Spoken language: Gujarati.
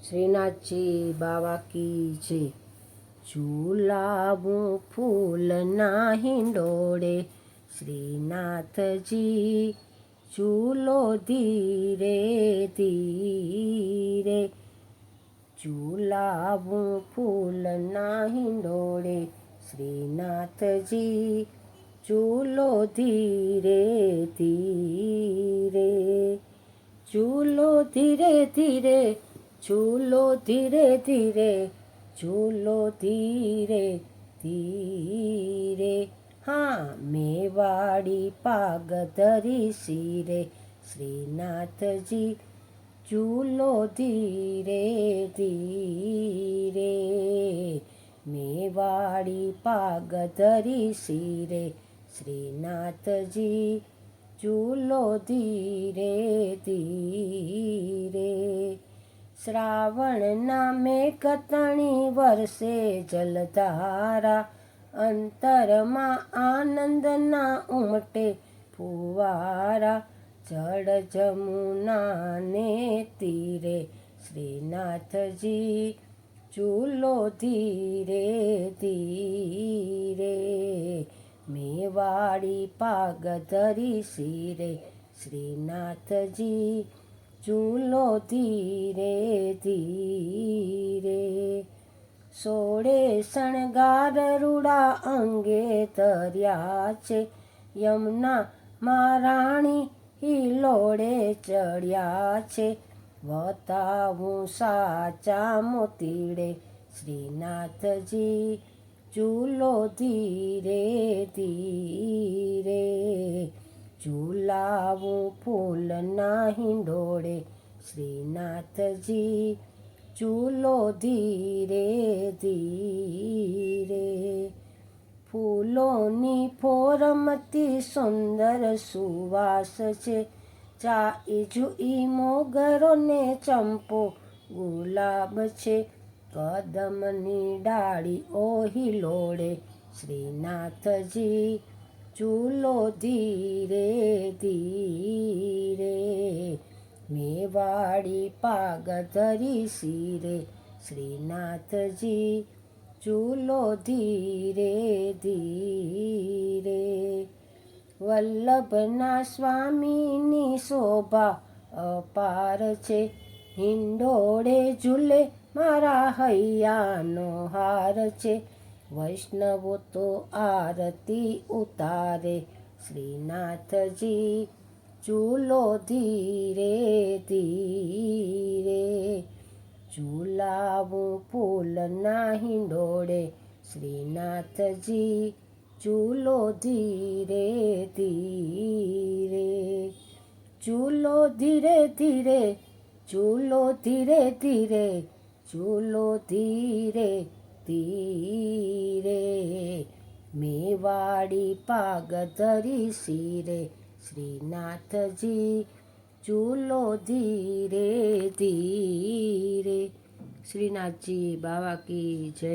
શ્રીનાથજી બાવા કી જય। ઝુલાવું ફૂલના હિંડોળે શ્રીનાથજી ઝૂલો ધીરે ધીરે। ઝુલાવું ફૂલના હિંડોળે શ્રીનાથજી ઝૂલો ધીરે ધીરે। ઝૂલો ધીરે ધીરે ઝૂલો ધીરે ધીરે ઝૂલો ધીરે ધીરે। હા મેવાડી પાગ ધરી શિરે શ્રીનાથજી ઝૂલો ધીરે ધીરે। મેવાડી પાગ ધરી શિરે શ્રીનાથજી ઝૂલો ધીરે ધીરે। શ્રાવણના મેઘતણી વર્ષે જલધારા અંતરમાં આનંદના ઉમટે ફુવારા। જળ જમુનાને તીરે શ્રીનાથજી ઝૂલો ધીરે ધીરે। મેવાડી પાગ ધરી શિરે શ્રીનાથજી ઝૂલો ધીરે ધીરે। સોળે શણગાર રૂડા અંગે ધર્યા છે યમુના મહારાણી હિલોડે ચડ્યા છે। વતાવું સાચા મોતીડે શ્રીનાથજી ઝૂલો ધીરે ધીરે। ઝુલાવું ફૂલના હિંડોળે શ્રીનાથજી ઝૂલો ધીરે ધીરે। ફૂલોની ફોરમતી સુંદર સુવાસ છે ચાઈ જુઈ મોગરો ને ચંપો ગુલાબ છે। કદમની ડાળીઓ હિલોળે શ્રીનાથજી ઝૂલો ધીરે ધીરે। મેવાડી પાગ ધરી શિરે શ્રીનાથજી ઝૂલો ધીરે ધીરે। વલ્લભના સ્વામીની શોભા અપાર છે હિંડોળે ઝૂલે મારા હૈયાનો હાર છે। વૈષ્ણવો તો આરતી ઉતારે શ્રીનાથજી ઝૂલો ધીરે ધીરે। ઝુલાવું ફૂલના હિંડોળે શ્રીનાથજી ઝૂલો ધીરે ધીરે। ઝૂલો ધીરે ધીરે ઝૂલો ધીરે ધીરે ઝૂલો ધીરે ધીરે। મેવાડી પાગ ધરી શિરે શ્રીનાથજી ઝૂલો ધીરે ધીરે। શ્રીનાથજી બાવા કી જય।